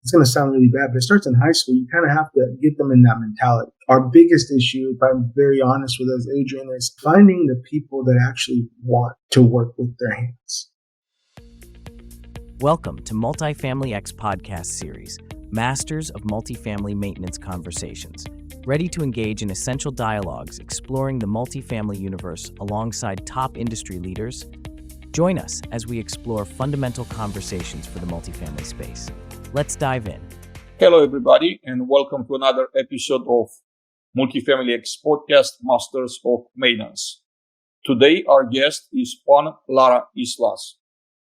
It's going to sound really bad, but it starts in high school. You kind of have to get them in that mentality. Our biggest issue, if I'm very honest with us, Adrian, is finding the people that actually want to work with their hands. Welcome to Multifamily X podcast series, Masters of Multifamily Maintenance Conversations, ready to engage in essential dialogues exploring the multifamily universe alongside top industry leaders. Join us as we explore fundamental conversations for the multifamily space. Let's dive in. Hello, everybody, and welcome to another episode of Multifamily X podcast, Masters of Maintenance. Today, our guest is Juan Lara Islas.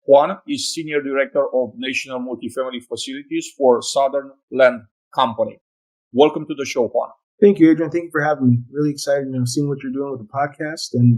Juan is Senior Director of National Multifamily Facilities for Southern Land Company. Welcome to the show, Juan. Thank you, Adrian. Thank you for having me. Really excited, seeing what you're doing with the podcast and,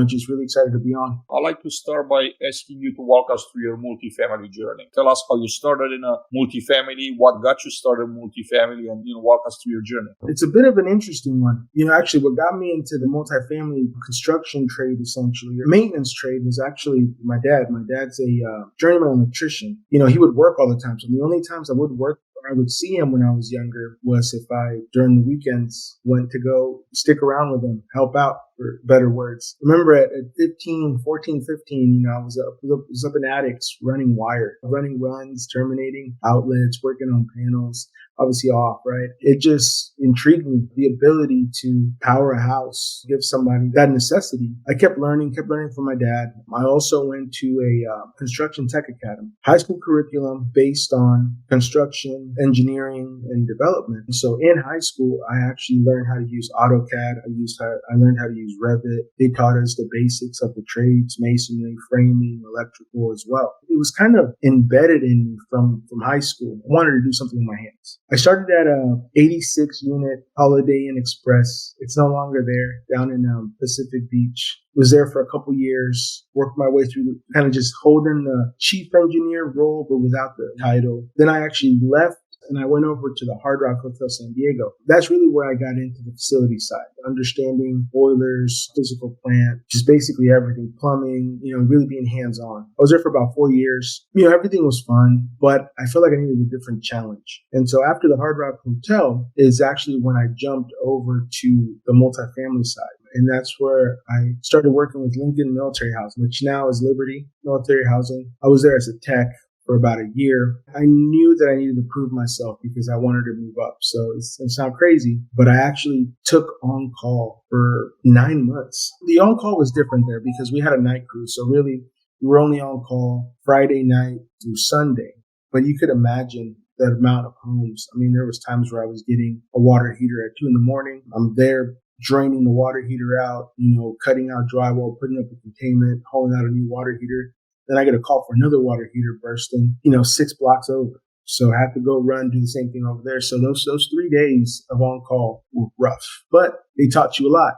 just really excited to be on. I'd like to start by asking you to walk us through your multifamily journey. Tell us how you started in a multifamily, what got you started in multifamily, and, walk us through your journey. It's a bit of an interesting one. Actually, what got me into the multifamily construction trade, essentially, or maintenance trade, was actually my dad. My dad's a journeyman electrician. He would work all the time. So the only times I would work, I would see him when I was younger, was if I, during the weekends, went to go stick around with him, help out, for better words. Remember at 15, I was up in attics running wire, running runs, terminating outlets, working on panels, obviously off, right? It just intrigued me, the ability to power a house, give somebody that necessity. I kept learning from my dad. I also went to a construction tech academy, high school curriculum based on construction, engineering, and development. So in high school, I actually learned how to use AutoCAD. I learned how to use Revit. They taught us the basics of the trades, masonry, framing, electrical as well. It was kind of embedded in me from high school. I wanted to do something with my hands. I started at a 86 unit Holiday Inn Express. It's no longer there, down in Pacific Beach. Was there for a couple years, worked my way through kind of just holding the chief engineer role, but without the title. Then I actually left and I went over to the Hard Rock Hotel San Diego. That's really where I got into the facility side, understanding boilers, physical plant, just basically everything, plumbing, really being hands-on. I was there for about 4 years. Everything was fun, but I felt like I needed a different challenge. And so after the Hard Rock Hotel is actually when I jumped over to the multifamily side. And that's where I started working with Lincoln Military Housing, which now is Liberty Military Housing. I was there as a tech for about a year. I knew that I needed to prove myself because I wanted to move up. So it's not crazy, but I actually took on call for 9 months. The on call was different there because we had a night crew. So really, we were only on call Friday night through Sunday. But you could imagine that amount of homes. There was times where I was getting a water heater at 2 a.m. I'm there draining the water heater out, cutting out drywall, putting up a containment, hauling out a new water heater. Then I get a call for another water heater bursting, 6 blocks over. So I have to go run, do the same thing over there. So those 3 days of on call were rough, but they taught you a lot.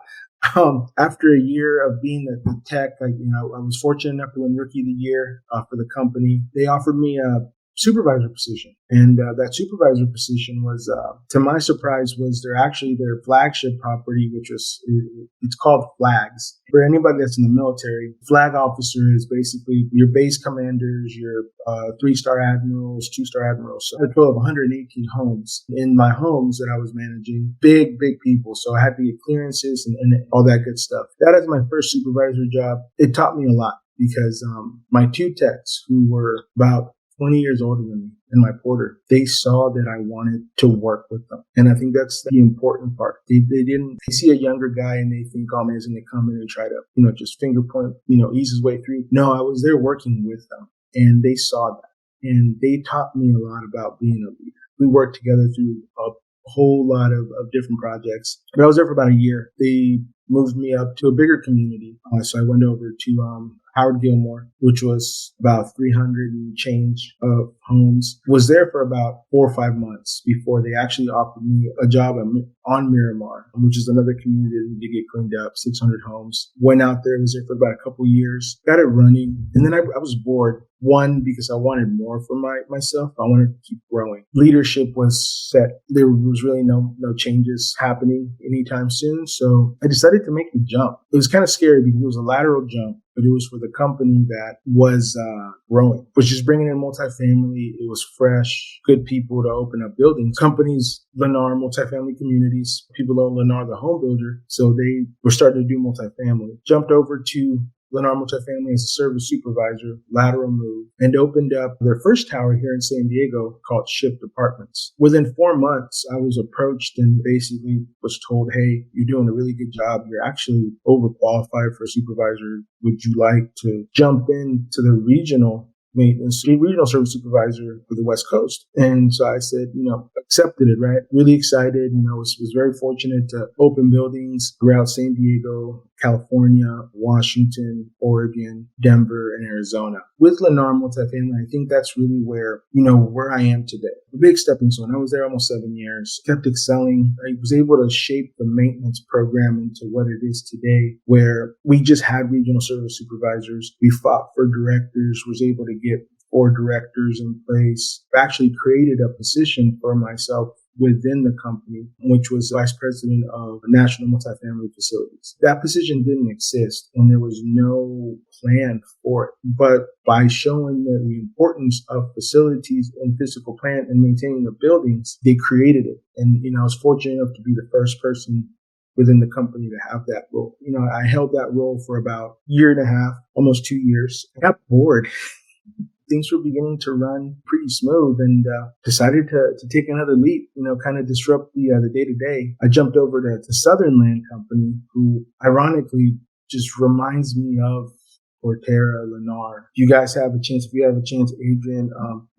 After a year of being the tech, I was fortunate enough to win Rookie of the Year for the company. They offered me a supervisor position. And that supervisor position was, to my surprise, was their flagship property, it's called Flags. For anybody that's in the military, flag officer is basically your base commanders, your 3-star admirals, 2-star admirals. So a total of 118 homes. In my homes that I was managing, big people. So I had to get clearances and all that good stuff. That is my first supervisor job. It taught me a lot because my 2 techs, who were about 20 years older than me, and my porter, they saw that I wanted to work with them. And I think that's the important part. They see a younger guy and they think, oh man, he's going to come in and try to, just finger point, ease his way through. No, I was there working with them and they saw that. And they taught me a lot about being a leader. We worked together through a whole lot of different projects. But I was there for about a year. They moved me up to a bigger community. So I went over to Howard Gilmore, which was about 300 and change of homes. Was there for about 4 or 5 months before they actually offered me a job on Miramar, which is another community that needed to get cleaned up, 600 homes. Went out there, was there for about a couple years, got it running. And then I was bored. One, because I wanted more for myself. I wanted to keep growing. Leadership was set. There was really no changes happening anytime soon. So I decided to make the jump. It was kind of scary because it was a lateral jump. but it was for the company that was growing, which is bringing in multifamily. It was fresh, good people to open up buildings. Companies, Lennar Multifamily Communities, people know Lennar the home builder, so they were starting to do multifamily. Jumped over to Lennar Multifamily as a service supervisor, lateral move, and opened up their first tower here in San Diego called Shift Apartments. Within 4 months, I was approached and basically was told, hey, you're doing a really good job. You're actually overqualified for a supervisor. Would you like to jump into the regional service supervisor for the West Coast? And so I said, accepted it, right? Really excited. Was very fortunate to open buildings throughout San Diego, California, Washington, Oregon, Denver, and Arizona. With Lennar Multifamily, I think that's really where I am today. A big stepping stone. I was there almost 7 years, kept excelling. I was able to shape the maintenance program into what it is today, where we just had regional service supervisors. We fought for directors, was able to get 4 directors in place. I actually created a position for myself within the company, which was vice president of national multifamily facilities. That position didn't exist and there was no plan for it. But by showing the importance of facilities and physical plant and maintaining the buildings, they created it. And, I was fortunate enough to be the first person within the company to have that role. I held that role for about a year and a half, almost 2 years. I got bored. Things were beginning to run pretty smooth and decided to take another leap, kind of disrupt the day-to-day. I jumped over to Southern Land Company, who ironically just reminds me of Portera, Lennar. If you have a chance, Adrian,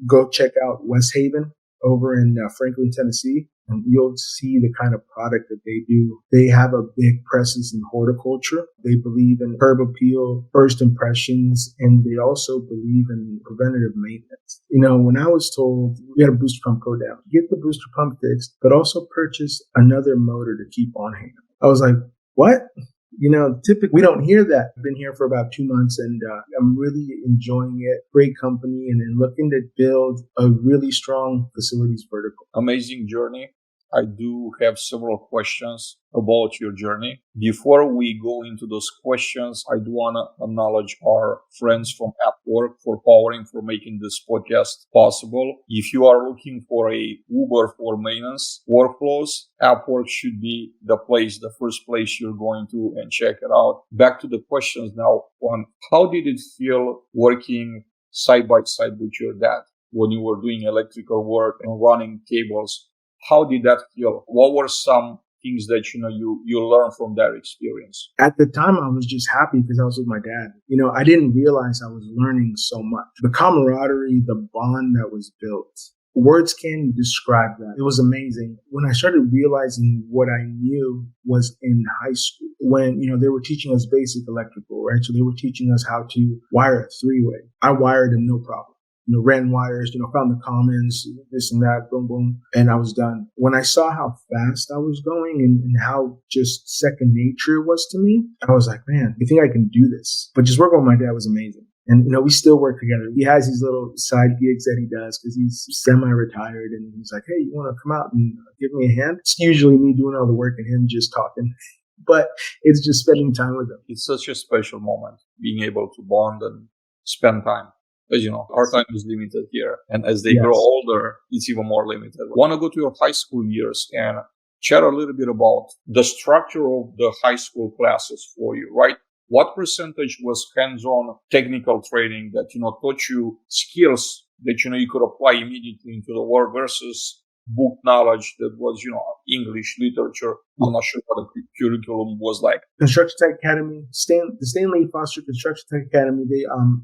go check out West Haven over in Franklin, Tennessee, and you'll see the kind of product that they do. They have a big presence in horticulture. They believe in herb appeal, first impressions, and they also believe in preventative maintenance. When I was told we had a booster pump go down, get the booster pump fixed, but also purchase another motor to keep on hand. I was like, what? Typically we don't hear that. I've been here for about 2 months and I'm really enjoying it. Great company and looking to build a really strong facilities vertical. Amazing journey. I do have several questions about your journey. Before we go into those questions, I do want to acknowledge our friends from Appwork for powering, for making this podcast possible. If you are looking for a Uber for maintenance workflows, Appwork should be the first place you're going to, and check it out. Back to the questions now. Juan, how did it feel working side by side with your dad when you were doing electrical work and running cables? How did that feel? What were some things that you learned from that experience? At the time, I was just happy because I was with my dad. I didn't realize I was learning so much. The camaraderie, the bond that was built. Words can't describe that. It was amazing. When I started realizing what I knew was in high school, when, they were teaching us basic electrical, right? So they were teaching us how to wire a 3-way. I wired them no problem. Ran wires, found the commons, this and that, boom, boom, and I was done. When I saw how fast I was going and how just second nature it was to me, I was like, man, I think I can do this. But just working with my dad was amazing. And, we still work together. He has these little side gigs that he does because he's semi-retired. And he's like, hey, you want to come out and give me a hand? It's usually me doing all the work and him just talking. But it's just spending time with him. It's such a special moment, being able to bond and spend time. As our time is limited here. And as they grow older, it's even more limited. I want to go to your high school years and chat a little bit about the structure of the high school classes for you, right? What percentage was hands-on technical training that, taught you skills that, you could apply immediately into the work versus book knowledge that was, English literature? I'm not sure what the curriculum was like. Construction Tech Academy, the Stanley Foster Construction Tech Academy,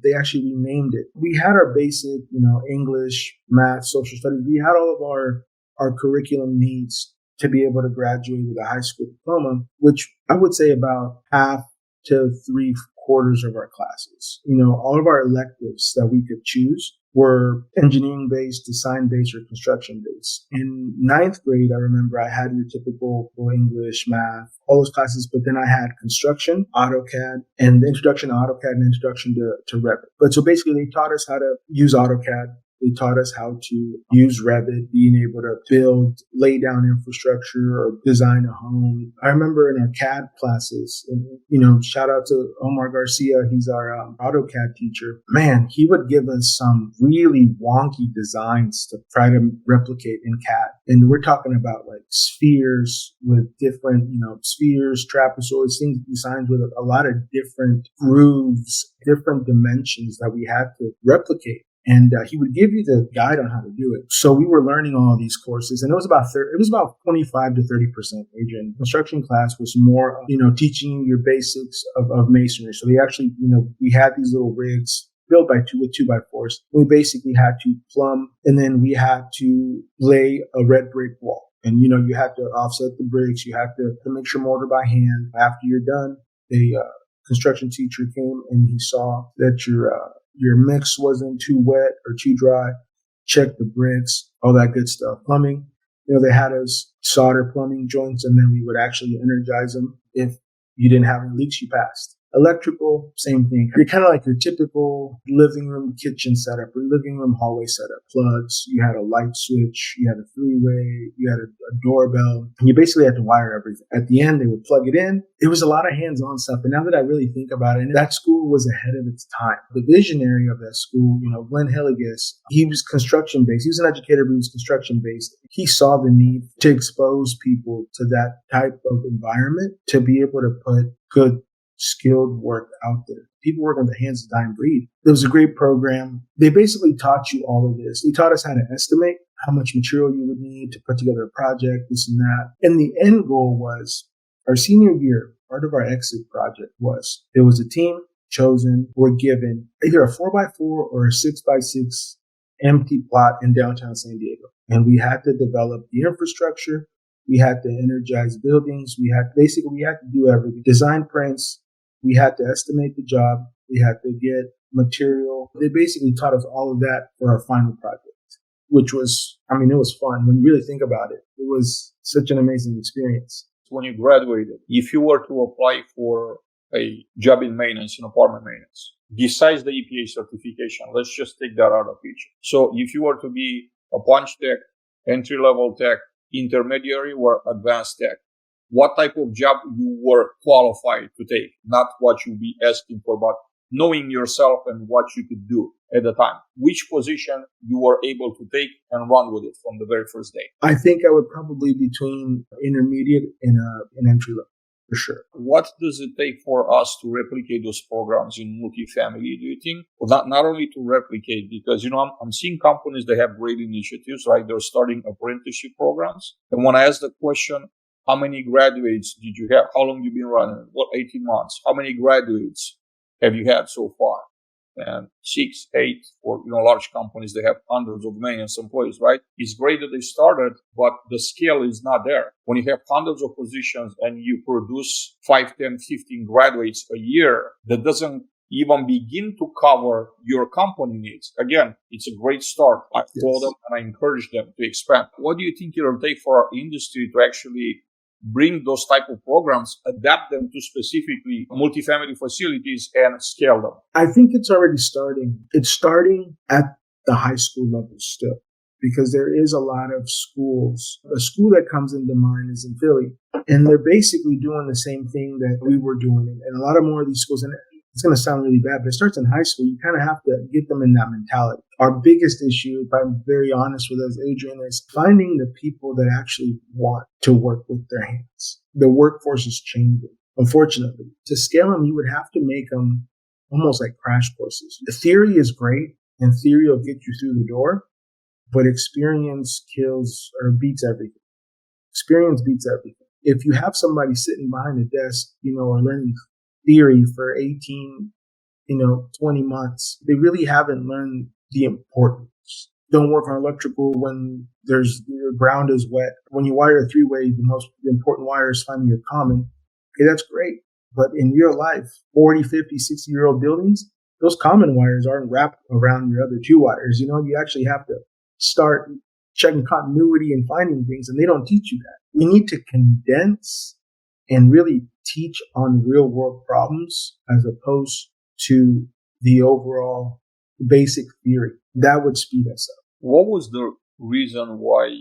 they actually renamed it. We had our basic, English, math, social studies. We had all of our curriculum needs to be able to graduate with a high school diploma, which I would say about half to 3/4 of our classes. All of our electives that we could choose were engineering-based, design-based, or construction-based. In 9th grade, I remember I had your typical English, math, all those classes, but then I had construction, AutoCAD, and the introduction to AutoCAD and introduction to Revit. But so basically, they taught us how to use AutoCAD. They taught us how to use Revit, being able to build, lay down infrastructure or design a home. I remember in our CAD classes, and, shout out to Omar Garcia. He's our AutoCAD teacher. Man, he would give us some really wonky designs to try to replicate in CAD. And we're talking about like spheres with different, spheres, trapezoids, things designed with a lot of different grooves, different dimensions that we had to replicate. And he would give you the guide on how to do it. So we were learning all these courses, and it was about 25 to 30%. Adrian, construction class was more, teaching you your basics of masonry. So they actually, we had these little rigs built with 2x4s. We basically had to plumb, and then we had to lay a red brick wall. And, you had to offset the bricks. You had to make your mortar by hand. After you're done, a construction teacher came and he saw that your mix wasn't too wet or too dry. Check the bricks, all that good stuff. Plumbing, they had us solder plumbing joints, and then we would actually energize them. If you didn't have any leaks, you passed. Electrical, same thing. You're kind of like your typical living room kitchen setup or living room hallway setup. Plugs, you had a light switch, you had a three-way, you had a doorbell, and you basically had to wire everything. At the end, they would plug it in. It was a lot of hands-on stuff. And now that I really think about it, that school was ahead of its time. The visionary of that school, Glenn Hilligus, he was construction-based. He was an educator, but he was construction-based. He saw the need to expose people to that type of environment to be able to put good skilled work out there. People work on the hands of dying breed. It was a great program. They basically taught you all of this. They taught us how to estimate how much material you would need to put together a project, this and that. And the end goal was our senior year, part of our exit project was there was a team chosen, were given either a 4x4 or a 6x6 empty plot in downtown San Diego. And we had to develop the infrastructure. We had to energize buildings. We had to do everything. Design prints. We had to estimate the job. We had to get material. They basically taught us all of that for our final project, which was, it was fun. When you really think about it, it was such an amazing experience. When you graduated, if you were to apply for a job in maintenance, in apartment maintenance, besides the EPA certification, let's just take that out of the picture. So if you were to be a punch tech, entry-level tech, intermediary or advanced tech, what type of job you were qualified to take, not what you'll be asking for, but knowing yourself and what you could do at the time. Which position you were able to take and run with it from the very first day? I think I would probably between intermediate and an entry level, for sure. What does it take for us to replicate those programs in multifamily, do you think? Well, not only to replicate, because, I'm seeing companies that have great initiatives, right? They're starting apprenticeship programs. And when I ask the question, how many graduates did you have? How long you been running? 18 months. How many graduates have you had so far? And 6, 8 for large companies, they have hundreds of millions of employees, right? It's great that they started, but the scale is not there. When you have hundreds of positions and you produce 5, 10, 15 graduates a year, that doesn't even begin to cover your company needs. Again, it's a great start. I told them and I encourage them to expand. What do you think it'll take for our industry to actually bring those type of programs, adapt them to specifically multifamily facilities and scale them? I think it's already starting. It's starting at the high school level still, because there is a lot of schools. A school that comes into mind is in Philly, and they're basically doing the same thing that we were doing. And a lot of more of these schools, and it's going to sound really bad, but it starts in high school. You kind of have to get them in that mentality. Our biggest issue, if I'm very honest with us, Adrian, is finding the people that actually want to work with their hands. The workforce is changing, unfortunately. To scale them, you would have to make them almost like crash courses. The theory is great, and theory will get you through the door, but experience kills or beats everything. Experience beats everything. If you have somebody sitting behind a desk, or learning theory for 18, 20 months, they really haven't learned the importance. Don't work on electrical when your ground is wet. When you wire a three-way, the most important wire is finding your common. Okay, that's great. But in real life, 40, 50, 60-year-old buildings, those common wires aren't wrapped around your other two wires. You actually have to start checking continuity and finding things, and they don't teach you that. We need to condense and really teach on real world problems as opposed to the overall basic theory. That would speed us up. What was the reason why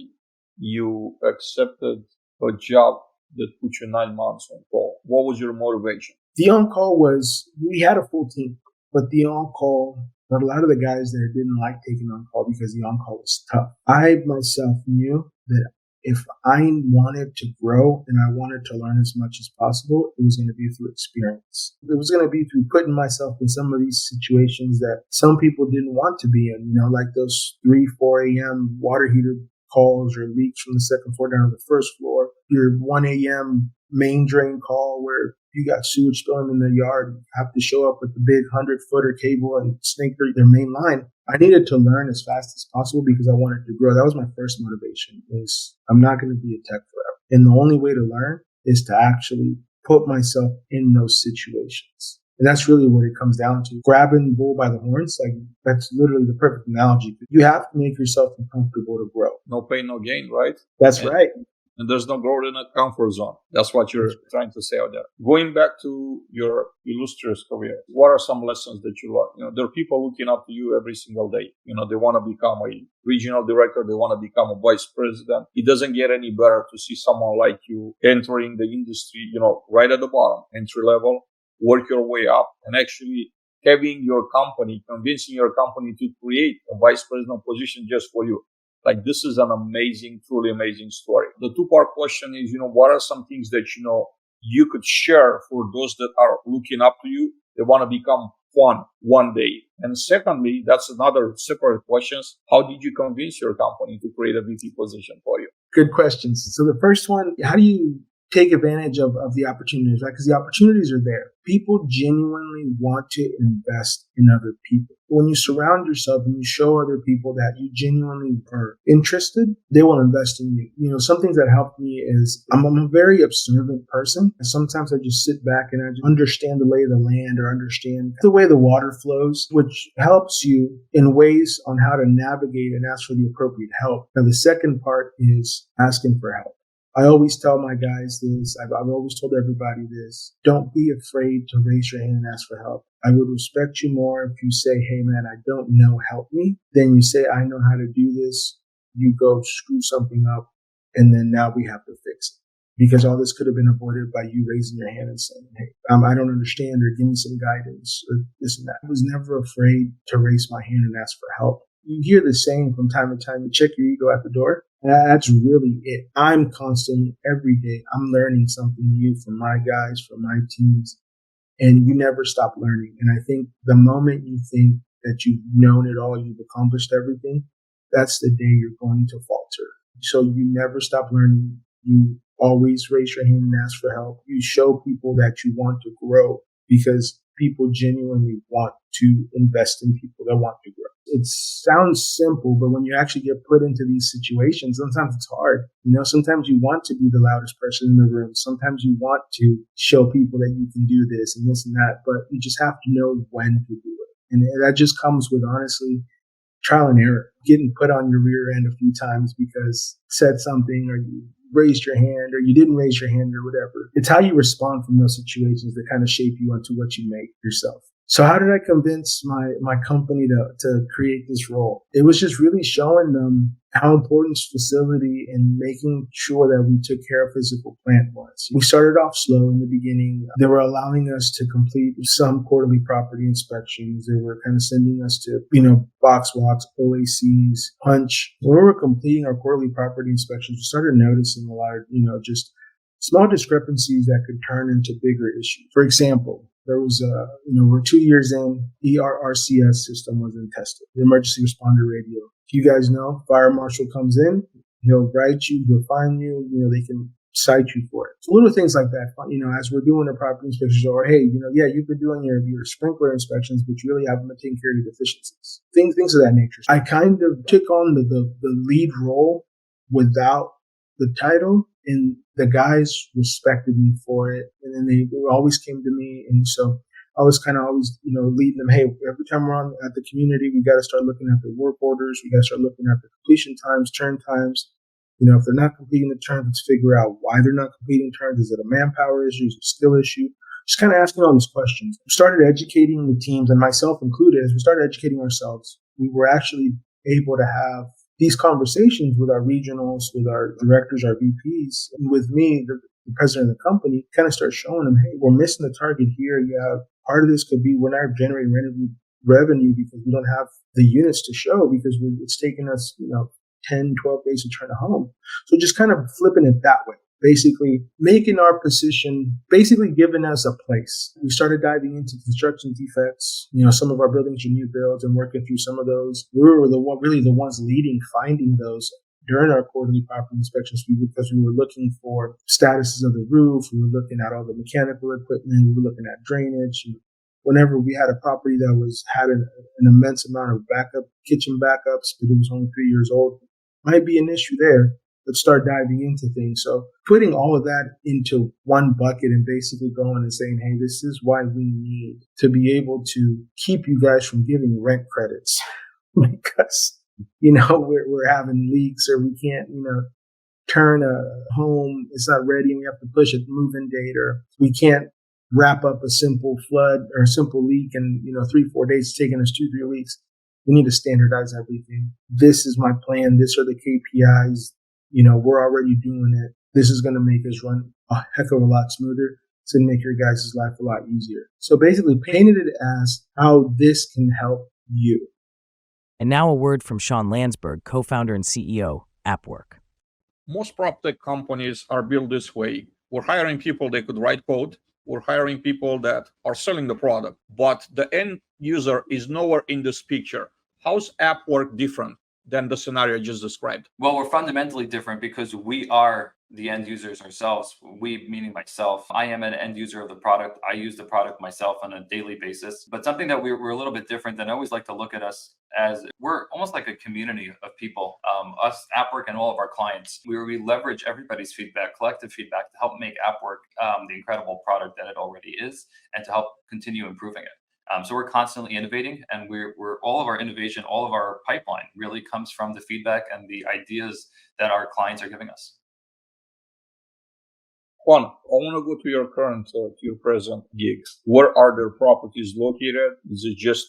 you accepted a job that put you 9 months on call? What was your motivation? The on-call was, we had a full team, but the on-call, but a lot of the guys there didn't like taking on-call because the on-call was tough. I myself knew that if I wanted to grow and I wanted to learn as much as possible, it was going to be through experience. It was going to be through putting myself in some of these situations that some people didn't want to be in, like those 3, 4 a.m. water heater calls or leaks from the second floor down to the first floor, your 1 a.m. main drain call where you got sewage spilling in the yard, you have to show up with the big 100-footer cable and snake through their main line. I needed to learn as fast as possible because I wanted to grow. That was my first motivation, is I'm not going to be a tech forever. And the only way to learn is to actually put myself in those situations. And that's really what it comes down to. Grabbing the bull by the horns, that's literally the perfect analogy. You have to make yourself uncomfortable to grow. No pain, no gain, right? That's right. And there's no growth in a comfort zone. That's what you're trying to say out there. Going back to your illustrious career, what are some lessons that you learned? There are people looking up to you every single day. They want to become a regional director. They want to become a vice president. It doesn't get any better to see someone like you entering the industry, right at the bottom, entry level, work your way up, and actually having your company, convincing your company to create a vice president position just for you. This is an amazing, truly amazing story. The 2-part question is, what are some things that, you could share for those that are looking up to you? They want to become one day. And secondly, that's another separate question. How did you convince your company to create a VP position for you? Good questions. So the first one, how do you take advantage of the opportunities, right? Because the opportunities are there. People genuinely want to invest in other people. When you surround yourself and you show other people that you genuinely are interested, they will invest in you. Some things that helped me is I'm a very observant person. Sometimes I just sit back and I just understand the lay of the land or understand the way the water flows, which helps you in ways on how to navigate and ask for the appropriate help. Now, the second part is asking for help. I always tell my guys this. I've always told everybody this. Don't be afraid to raise your hand and ask for help. I would respect you more if you say, hey, man, I don't know, help me. Then you say, I know how to do this. You go screw something up, and then now we have to fix it. Because all this could have been avoided by you raising your hand and saying, hey, I don't understand, or give me some guidance, or this and that. I was never afraid to raise my hand and ask for help. You hear the saying from time to time, you check your ego at the door. That's really it. I'm constantly, every day, I'm learning something new from my guys, from my teams, and you never stop learning. And I think the moment you think that you've known it all, you've accomplished everything, that's the day you're going to falter. So you never stop learning. You always raise your hand and ask for help. You show people that you want to grow because people genuinely want to invest in people that want to grow. It sounds simple, but when you actually get put into these situations, sometimes it's hard. Sometimes you want to be the loudest person in the room. Sometimes you want to show people that you can do this and that, but you just have to know when to do it. And that just comes with, honestly, trial and error, getting put on your rear end a few times because said something or you raised your hand or you didn't raise your hand or whatever. It's how you respond from those situations that kind of shape you into what you make yourself. So how did I convince my company to create this role? It was just really showing them how important this facility and making sure that we took care of physical plant was. We started off slow in the beginning. They were allowing us to complete some quarterly property inspections. They were kind of sending us to, box walks, OACs, punch. When we were completing our quarterly property inspections, we started noticing a lot of, just small discrepancies that could turn into bigger issues. For example, there was we're 2 years in, ERRCS system wasn't tested, the emergency responder radio. You guys know, fire marshal comes in, he'll write you, he'll find you, they can cite you for it. So little things like that, as we're doing the property inspections, or hey, you've been doing your sprinkler inspections, but you really haven't been taking care of your deficiencies. Things of that nature. I kind of took on the lead role without the title, and the guys respected me for it. And then they always came to me. And so I was kind of always, leading them. Hey, every time we're on at the community, we got to start looking at the work orders. We got to start looking at the completion times, turn times. If they're not completing the turns, let's figure out why they're not completing turns. Is it a manpower issue? Is it a skill issue? Just kind of asking all these questions. We started educating the teams, and myself included, as we started educating ourselves. we were actually able to have these conversations with our regionals, with our directors, our VPs, and with me, the president of the company, kind of start showing them, hey, we're missing the target here. Yeah, part of this could be we're not generating revenue because we don't have the units to show because it's taken us, 10, 12 days to turn a home. So just kind of flipping it that way. Basically making our position, basically giving us a place. We started diving into construction defects. Some of our buildings are new builds and working through some of those. We were really the ones leading, finding those during our quarterly property inspections because we were looking for statuses of the roof. We were looking at all the mechanical equipment. We were looking at drainage. Whenever we had a property that had an immense amount of kitchen backups, but it was only 3 years old, might be an issue there. Let's start diving into things. So putting all of that into one bucket and basically going and saying, hey, this is why we need to be able to keep you guys from giving rent credits because, we're having leaks or we can't, turn a home. It's not ready and we have to push a move-in date, or we can't wrap up a simple flood or a simple leak in, 3-4 days. It's taking us 2-3 weeks. We need to standardize everything. This is my plan. These are the KPIs. We're already doing it. This is going to make us run a heck of a lot smoother. It's going to make your guys' life a lot easier. So basically painted it as how this can help you. And now a word from Sean Landsberg, co-founder and CEO, AppWork. Most prop tech companies are built this way. We're hiring people that could write code. We're hiring people that are selling the product, but the end user is nowhere in this picture. How's AppWork different than the scenario I just described? Well, we're fundamentally different because we are the end users ourselves. We, meaning myself, I am an end user of the product. I use the product myself on a daily basis. But something that we're a little bit different than I always like to look at us as we're almost like a community of people. Us, AppWork, and all of our clients, where we leverage everybody's feedback, collective feedback, to help make AppWork the incredible product that it already is, and to help continue improving it. So we're constantly innovating, and we're all of our innovation, all of our pipeline really comes from the feedback and the ideas that our clients are giving us. Juan, I want to go to your your present gigs. Where are their properties located? Is it just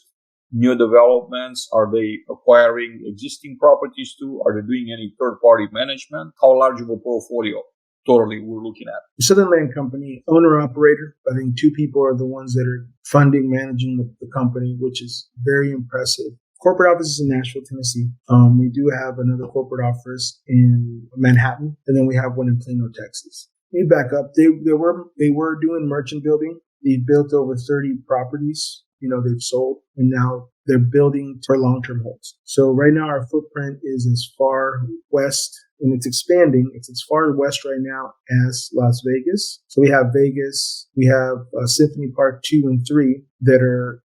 new developments? Are they acquiring existing properties too? Are they doing any third-party management? How large of a portfolio totally we're looking at? The Southern Land Company, owner-operator. I think 2 people are the ones that are funding, managing the company, which is very impressive. Corporate office is in Nashville, Tennessee. We do have another corporate office in Manhattan, and then we have one in Plano, Texas. Let me back up. They were doing merchant building. They built over 30 properties. They've sold, and now they're building for long-term holds. So right now our footprint is as far west, and it's expanding. It's as far west right now as Las Vegas. So we have Vegas. We have Symphony Park 2 and 3 that are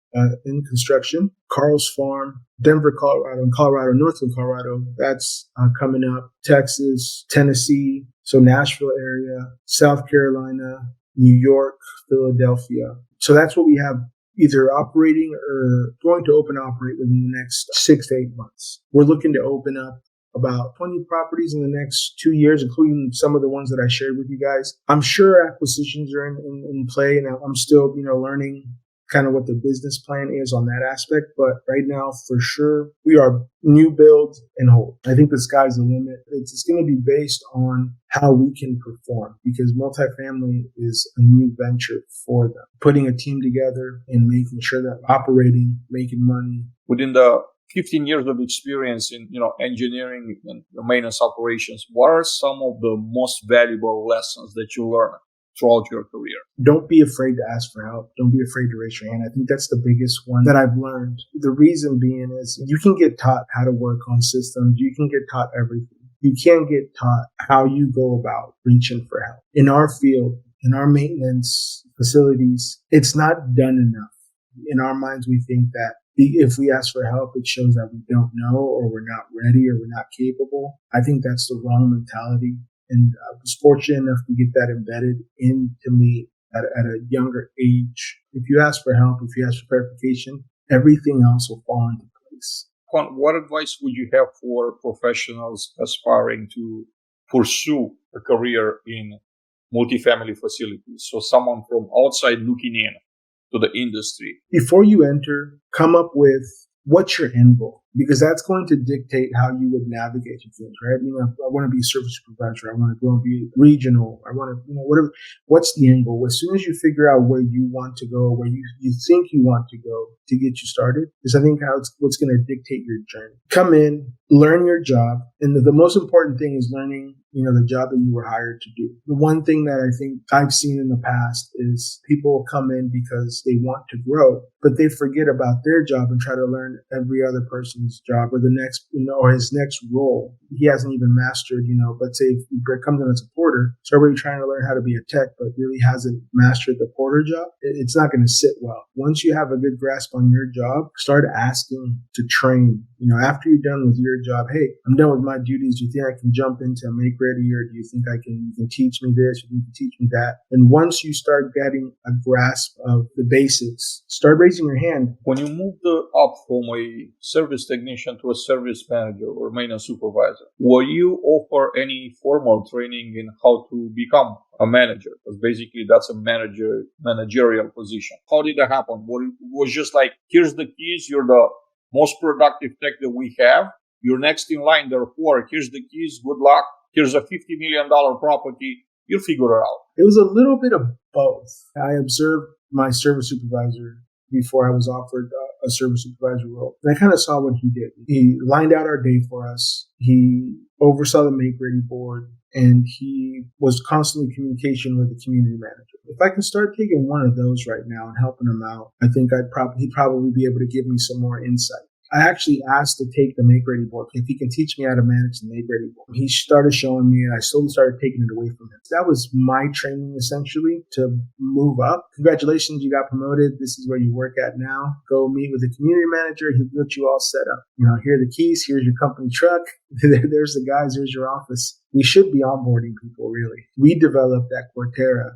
in construction. Carl's Farm, Denver, Colorado, and Northland, Colorado. That's coming up. Texas, Tennessee, so Nashville area, South Carolina, New York, Philadelphia. So that's what we have either operating or going to operate within the next 6 to 8 months. We're looking to open up about 20 properties in the next 2 years, including some of the ones that I shared with you guys. I'm sure acquisitions are in play, and I'm still, learning kind of what the business plan is on that aspect. But right now, for sure, we are new build and hold. I think the sky's the limit. It's going to be based on how we can perform, because multifamily is a new venture for them. Putting a team together and making sure that operating, making money. Within the 15 years of experience in engineering and maintenance operations, what are some of the most valuable lessons that you learned throughout your career? Don't be afraid to ask for help. Don't be afraid to raise your hand. I think that's the biggest one that I've learned. The reason being is you can get taught how to work on systems. You can get taught everything. You can't get taught how you go about reaching for help. In our field, in our maintenance facilities, it's not done enough. In our minds, we think that if we ask for help, it shows that we don't know, or we're not ready, or we're not capable. I think that's the wrong mentality. And I was fortunate enough to get that embedded into me at a younger age. If you ask for help, if you ask for clarification, everything else will fall into place. Juan, what advice would you have for professionals aspiring to pursue a career in multifamily facilities? So someone from outside looking in to the industry. Before you enter, come up with what's your end goal. because that's going to dictate how you would navigate through things, right? I want to be a service supervisor. I want to go and be regional. I want to, whatever. What's the end goal? As soon as you figure out where you want to go, where you think you want to go to get you started, is I think what's going to dictate your journey. Come in, learn your job. And the most important thing is learning, the job that you were hired to do. The one thing that I think I've seen in the past is people come in because they want to grow, but they forget about their job and try to learn every other person's job or the next, or his next role. He hasn't even mastered, let's say if he comes in as a porter, so everybody trying to learn how to be a tech, but really hasn't mastered the porter job. It's not going to sit well. Once you have a good grasp on your job, start asking to train. After you're done with your job, hey, I'm done with my duties. Do you think I can jump into a make ready, or do you think you can teach me this, or you can teach me that? And once you start getting a grasp of the basics, start raising your hand. When you moved up from a service technician to a service manager or maintenance supervisor, were you offered any formal training in how to become a manager? Because basically that's a managerial position. How did that happen? Was just like, here's the keys, you're the most productive tech that we have. You're next in line, therefore, here's the keys, good luck. Here's a $50 million property. You'll figure it out. It was a little bit of both. I observed my service supervisor before I was offered a service supervisor role. And I kind of saw what he did. He lined out our day for us. He oversaw the make-ready board. And he was constantly in communication with the community manager. If I can start taking one of those right now and helping him out, I think he'd probably be able to give me some more insight. I actually asked to take the make-ready board, if he can teach me how to manage the make-ready board. He started showing me, and I slowly started taking it away from him. That was my training, essentially, to move up. Congratulations, you got promoted. This is where you work at now. Go meet with the community manager. He'll get you all set up. Here are the keys. Here's your company truck. There's the guys. There's your office. We should be onboarding people, really. We developed that Cortera.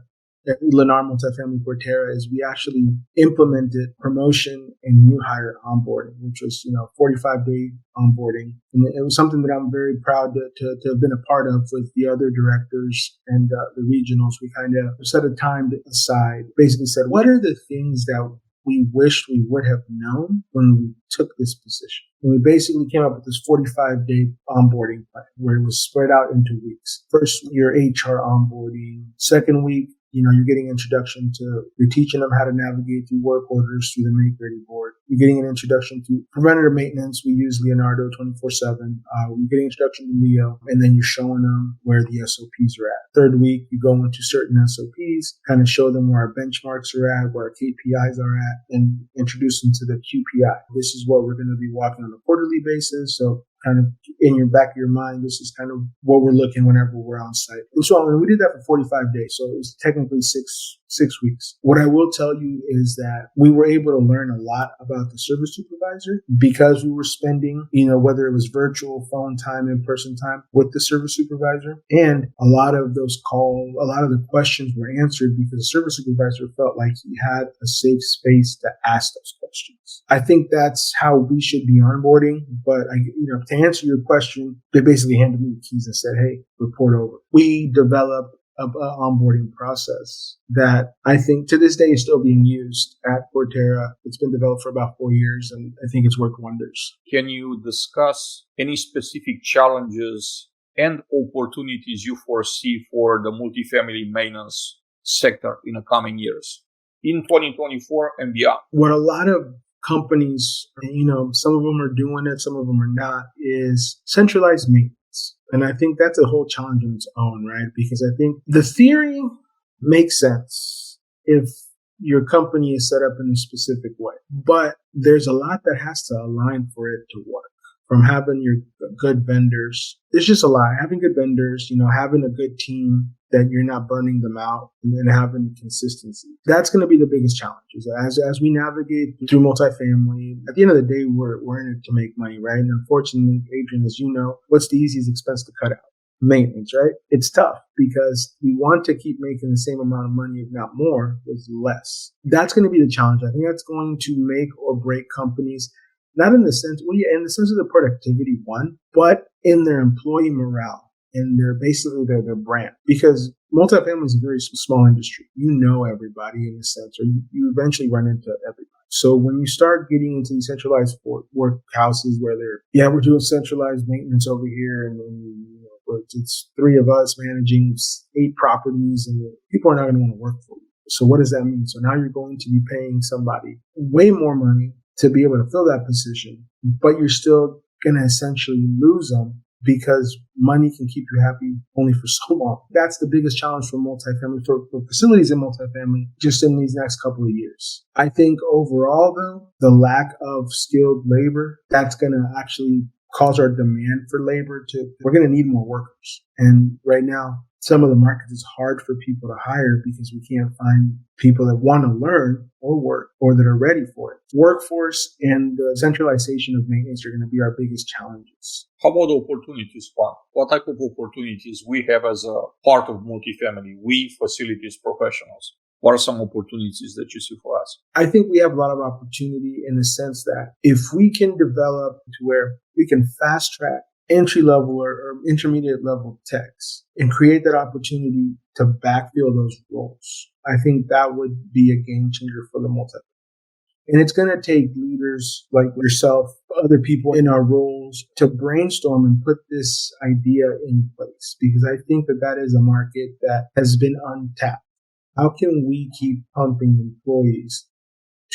Lennar Multifamily Cortera is we actually implemented promotion and new hire onboarding, which was, 45-day onboarding. And it was something that I'm very proud to have been a part of with the other directors and the regionals. We kind of set a time aside, basically said, what are the things that we wished we would have known when we took this position? And we basically came up with this 45-day onboarding plan where it was spread out into weeks. First, your HR onboarding. Second week, you're getting introduction to, you're teaching them how to navigate through work orders through the make-ready board. You're getting an introduction to preventative maintenance. We use Leonardo 24/7. You're getting introduction to Neo, and then you're showing them where the SOPs are at. Third week, you go into certain SOPs, kind of show them where our benchmarks are at, where our KPIs are at, and introduce them to the QPI. This is what we're going to be walking on a quarterly basis. So kind of in your back of your mind, this is kind of what we're looking whenever we're on site. So we did that for 45 days. So it was technically six weeks. What I will tell you is that we were able to learn a lot about the service supervisor because we were spending, whether it was virtual, phone time, in-person time with the service supervisor. And a lot of those calls, a lot of the questions were answered because the service supervisor felt like he had a safe space to ask those questions. I think that's how we should be onboarding. But to answer your question, they basically handed me the keys and said, hey, report over. We developed an onboarding process that I think to this day is still being used at Cortera. It's been developed for about 4 years, and I think it's worked wonders. Can you discuss any specific challenges and opportunities you foresee for the multifamily maintenance sector in the coming years, in 2024 and beyond? What a lot of companies, some of them are doing it, some of them are not, is centralized maintenance. And I think that's a whole challenge in its own, right? Because I think the theory makes sense if your company is set up in a specific way. But there's a lot that has to align for it to work. From having your good vendors, there's just a lot. Having good vendors, having a good team that you're not burning them out, and then having consistency. That's going to be the biggest challenge. As we navigate through multifamily, at the end of the day, we're in it to make money, right? And unfortunately, Adrian, as you know, what's the easiest expense to cut out? Maintenance, right? It's tough because we want to keep making the same amount of money, if not more, with less. That's going to be the challenge. I think that's going to make or break companies. Not in the sense, in the sense of the productivity one, but in their employee morale and their brand. Because multifamily is a very small industry. You know everybody in a sense, or you eventually run into everybody. So when you start getting into these centralized workhouses where we're doing centralized maintenance over here, and it's 3 of us managing 8 properties, and people are not going to want to work for you. So what does that mean? So now you're going to be paying somebody way more money to be able to fill that position, but you're still going to essentially lose them because money can keep you happy only for so long. That's the biggest challenge for multifamily, for facilities in multifamily, just in these next couple of years. I think overall, though, the lack of skilled labor, that's going to actually cause our demand for labor we're going to need more workers. And right now, some of the markets is hard for people to hire because we can't find people that want to learn or work or that are ready for it. Workforce and the centralization of maintenance are going to be our biggest challenges. How about opportunities, Juan? What type of opportunities we have as a part of multifamily, we facilities professionals? What are some opportunities that you see for us? I think we have a lot of opportunity in the sense that if we can develop to where we can fast track entry level or intermediate level techs and create that opportunity to backfill those roles, I think that would be a game changer for the multifamily. And it's going to take leaders like yourself, other people in our roles to brainstorm and put this idea in place, because I think that is a market that has been untapped. How can we keep pumping employees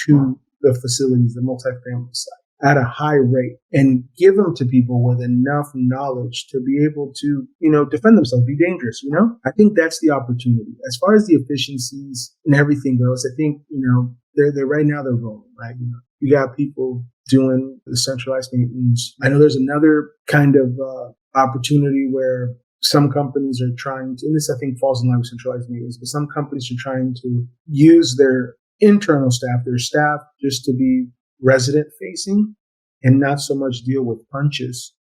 to the facilities, the multifamily side, at a high rate and give them to people with enough knowledge to be able to, defend themselves, be dangerous, I think that's the opportunity. As far as the efficiencies and everything goes, I think, they're right now they're rolling, right? You got people doing the centralized maintenance. I know there's another kind of opportunity where some companies are trying to, and this I think falls in line with centralized maintenance, but some companies are trying to use their internal staff, their staff, just to be resident facing and not so much deal with punches.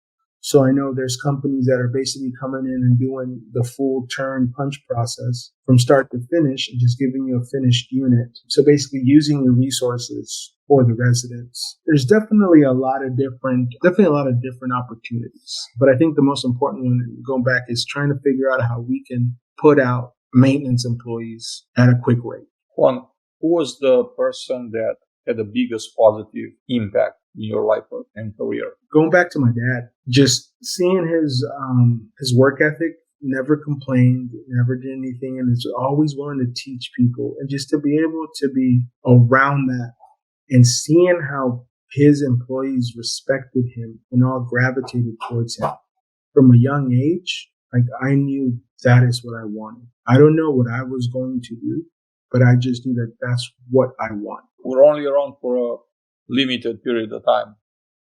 So I know there's companies that are basically coming in and doing the full turn punch process from start to finish and just giving you a finished unit. So basically using your resources for the residents. There's definitely a lot of different opportunities. But I think the most important one, going back, is trying to figure out how we can put out maintenance employees at a quick rate. Juan, who was the person that had the biggest positive impact in your life and career? Going back to my dad, just seeing his work ethic, never complained, never did anything, and is always willing to teach people, and just to be able to be around that and seeing how his employees respected him and all gravitated towards him from a young age. Like, I knew that is what I wanted. I don't know what I was going to do, but I just knew that that's what I want. We're only around for a limited period of time,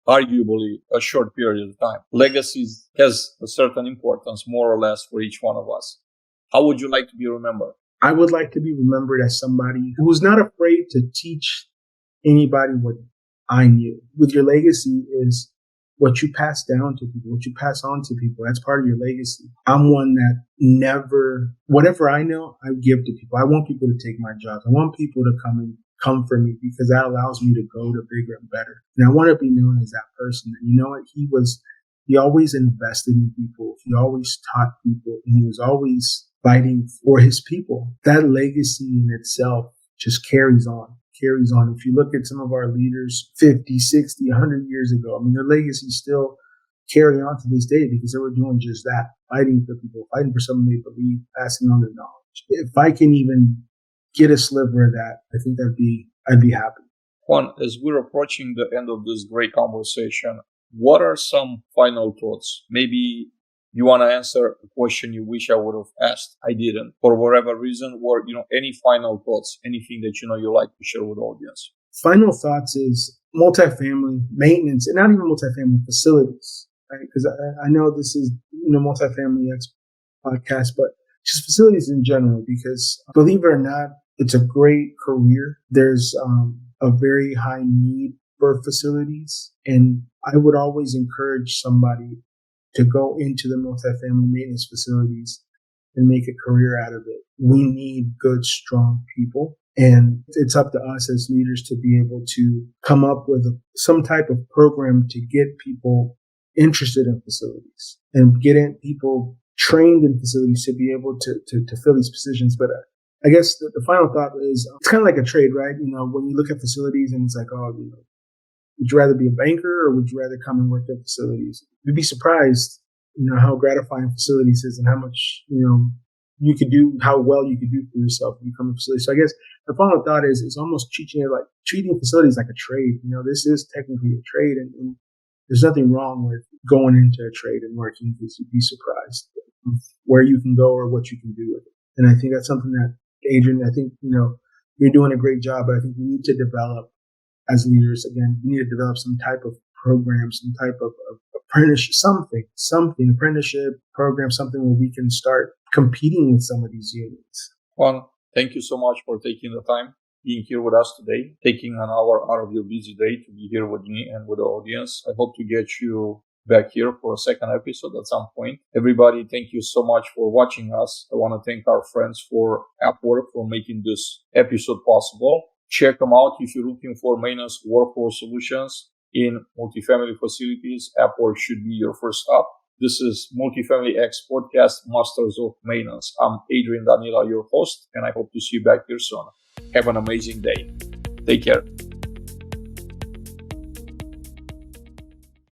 arguably a short period of time. Legacy has a certain importance, more or less, for each one of us. How would you like to be remembered? I would like to be remembered as somebody who was not afraid to teach anybody what I knew. With your legacy is what you pass down to people, what you pass on to people. That's part of your legacy. I'm one that whatever I know, I give to people. I want people to take my jobs. I want people to come for me, because that allows me to go to bigger and better. And I want to be known as that person. And you know what? He always invested in people. He always taught people, and he was always fighting for his people. That legacy in itself just carries on. If you look at some of our leaders 50, 60, 100 years ago, their legacies still carry on to this day because they were doing just that, fighting for people, fighting for something they believe, passing on their knowledge. If I can even get a sliver of that, I think I'd be happy. Juan, as we're approaching the end of this great conversation, what are some final thoughts? Maybe you want to answer a question you wish I would have asked, I didn't, for whatever reason, or, any final thoughts, anything that, you like to share with the audience. Final thoughts is multifamily maintenance, and not even multifamily facilities, right? Because I know this is, Multifamily X podcast, but just facilities in general, because believe it or not, it's a great career. There's a very high need for facilities. And I would always encourage somebody to go into the multifamily maintenance facilities and make a career out of it. We need good, strong people. And it's up to us as leaders to be able to come up with some type of program to get people interested in facilities and people trained in facilities to be able to fill these positions. But I guess the final thought is it's kind of like a trade, right? When you look at facilities and it's like, would you rather be a banker or would you rather come and work at facilities? You'd be surprised, how gratifying facilities is and how much, you could do, how well you could do for yourself if you become a facility. So I guess the final thought is almost treating facilities like a trade. This is technically a trade, and there's nothing wrong with going into a trade and working, because you'd be surprised where you can go or what you can do with it. And I think that's something that, Adrian, I think, you're doing a great job, but I think we need to develop as leaders. Again, we need to develop some type of program, some type of apprenticeship, something, apprenticeship program, something where we can start competing with some of these unions. Juan, thank you so much for taking the time, being here with us today, taking an hour out of your busy day to be here with me and with the audience. I hope to get you back here for a second episode at some point. Everybody, thank you so much for watching us. I want to thank our friends for Upwork for making this episode possible. Check them out if you're looking for maintenance workforce solutions in multifamily facilities. Upwork should be your first stop. This is Multifamily X Podcast, Masters of Maintenance. I'm Adrian Danila, your host, and I hope to see you back here soon. Have an amazing day. Take care.